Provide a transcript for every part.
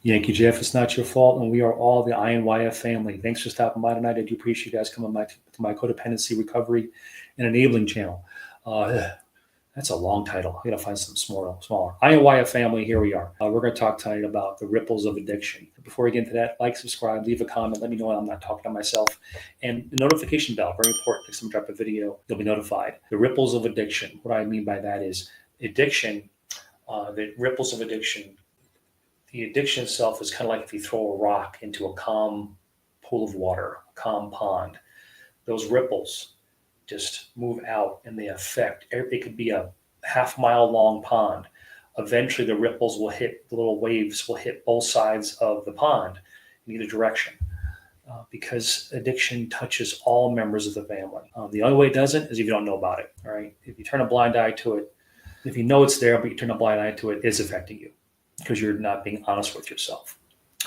Yankee Jeff, it's not your fault, and we are all the INYF family. Thanks for stopping by tonight. I do appreciate you guys coming to my codependency recovery and enabling channel. That's a long title. I gotta find something smaller. INYF family, here we are. We're gonna talk tonight about the ripples of addiction. Before we get into that, like, subscribe, leave a comment, let me know I'm not talking to myself. And the notification bell, very important. Next time I drop a video, you'll be notified. The ripples of addiction. What I mean by that is addiction, the ripples of addiction. The addiction itself is kind of like if you throw a rock into a calm pool of water, a calm pond. Those ripples just move out and they affect. It could be a half-mile long pond. Eventually the ripples will hit, the little waves will hit both sides of the pond in either direction, because addiction touches all members of the family. The only way it doesn't is if you don't know about it. All right. If you turn a blind eye to it, if you know it's there, but you turn a blind eye to it, it's affecting you because you're not being honest with yourself.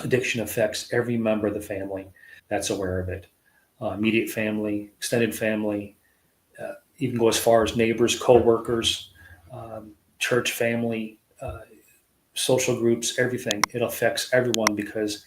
Addiction affects every member of the family that's aware of it. Immediate family, extended family, even go as far as neighbors, co-workers, church family, social groups, everything. It affects everyone because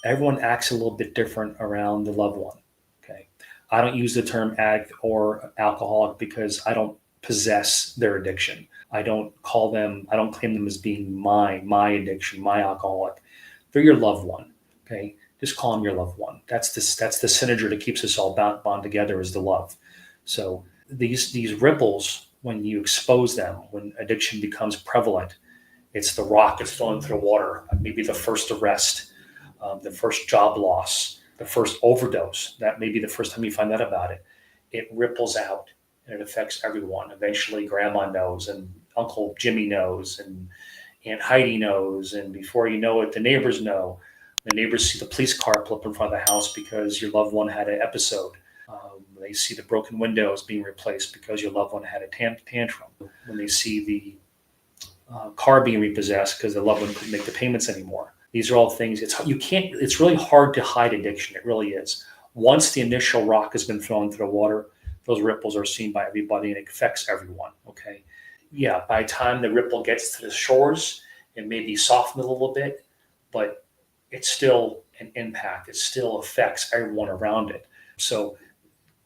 everyone acts a little bit different around the loved one. Okay. I don't use the term addict or alcoholic because I don't possess their addiction. I don't claim them as being my addiction, my alcoholic. They're your loved one. Okay. Just call them your loved one. That's the synergy that keeps us all bound together, is the love. So these ripples, when you expose them, when addiction becomes prevalent, it's the rock that's thrown into the water, maybe the first arrest, the first job loss, the first overdose. That may be the first time you find out about it. It ripples out and it affects everyone. Eventually grandma knows, and Uncle Jimmy knows, and Aunt Heidi knows, and before you know it, the neighbors know. The neighbors see the police car pull up in front of the house because your loved one had an episode. They see the broken windows being replaced because your loved one had a tantrum. When they see the car being repossessed because the loved one couldn't make the payments anymore. These are all things. It's really hard to hide addiction. It really is. Once the initial rock has been thrown into the water, those ripples are seen by everybody and it affects everyone. Okay. Yeah. By the time the ripple gets to the shores, it may be softened a little bit, but it's still an impact. It still affects everyone around it. So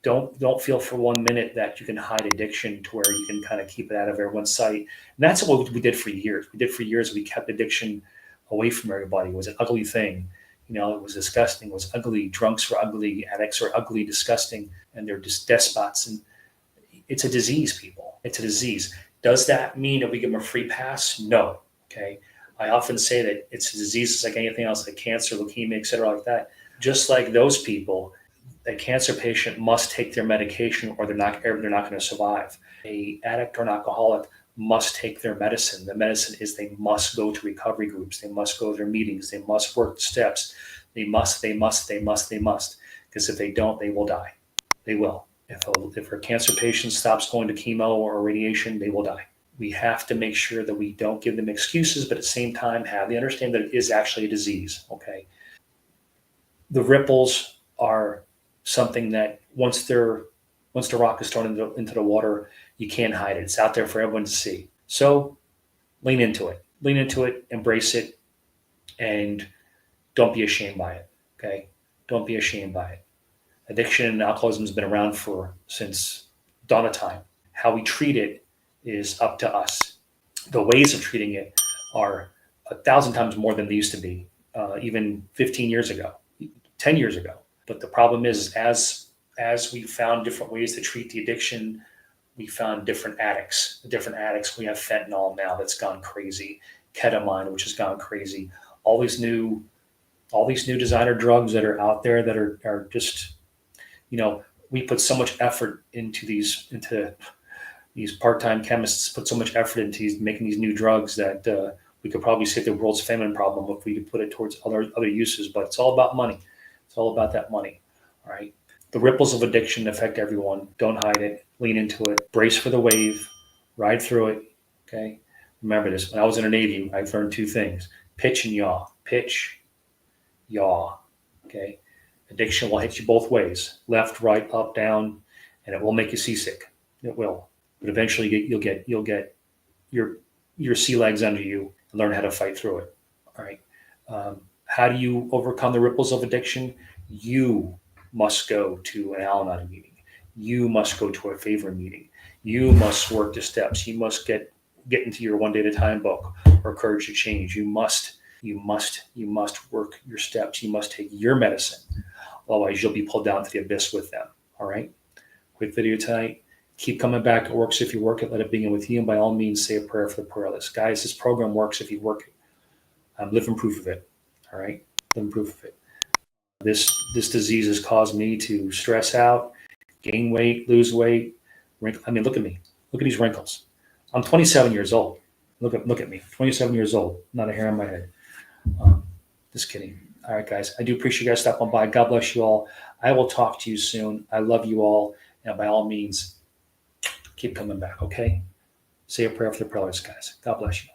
don't feel for 1 minute that you can hide addiction to where you can kind of keep it out of everyone's sight. And that's what we did for years. We kept addiction away from everybody. It was an ugly thing. You know, it was disgusting. It was ugly. Drunks were ugly. Addicts were ugly, disgusting, and they're just despots. And it's a disease, people. It's a disease. Does that mean that we give them a free pass? No. Okay. I often say that it's a disease. It's like anything else, like cancer, leukemia, et cetera, like that. Just like those people, a cancer patient must take their medication or they're not going to survive. An addict or an alcoholic must take their medicine. The medicine is they must go to recovery groups. They must go to their meetings. They must work the steps. They must. Because if they don't, they will die. They will. If a cancer patient stops going to chemo or radiation, they will die. We have to make sure that we don't give them excuses, but at the same time have the understanding that it is actually a disease. Okay. The ripples are something that once the rock is thrown into the water, you can't hide it. It's out there for everyone to see. So lean into it, embrace it, and don't be ashamed by it. Okay. Don't be ashamed by it. Addiction and alcoholism has been around since dawn of time. How we treat it is up to us. The ways of treating it are 1,000 times more than they used to be, even 15 years ago, 10 years ago. But the problem is, as we found different ways to treat the addiction, we found different addicts. The different addicts, we have fentanyl now that's gone crazy, ketamine, which has gone crazy. All these new designer drugs that are out there that are just, we put so much effort into these part-time chemists put so much effort into making these new drugs that we could probably save the world's famine problem if we put it towards other uses. But it's all about money. It's all about that money. All right. The ripples of addiction affect everyone. Don't hide it. Lean into it. Brace for the wave. Ride through it. Okay. Remember this. When I was in the Navy, I learned 2 things: pitch and yaw. Pitch, yaw. Okay. Addiction will hit you both ways: left, right, up, down, and it will make you seasick. It will. But eventually you'll get your sea legs under you and learn how to fight through it. All right. How do you overcome the ripples of addiction? You must go to an Al-Anon meeting. You must go to a favor meeting. You must work the steps. You must get into your one day at a time book or Courage to Change. You must work your steps. You must take your medicine. Otherwise, you'll be pulled down to the abyss with them. All right. Quick video tonight. Keep coming back. It works if you work it. Let it begin with you. And by all means, say a prayer for the prayerless. Guys, this program works if you work it. I'm living proof of it. All right. Living proof of it. This disease has caused me to stress out, gain weight, lose weight. I mean, look at me. Look at these wrinkles. I'm 27 years old. Look at me. 27 years old. Not a hair on my head. Just kidding. All right, guys. I do appreciate you guys stopping by. God bless you all. I will talk to you soon. I love you all. And by all means, keep coming back, okay? Say a prayer for the prayers, guys. God bless you.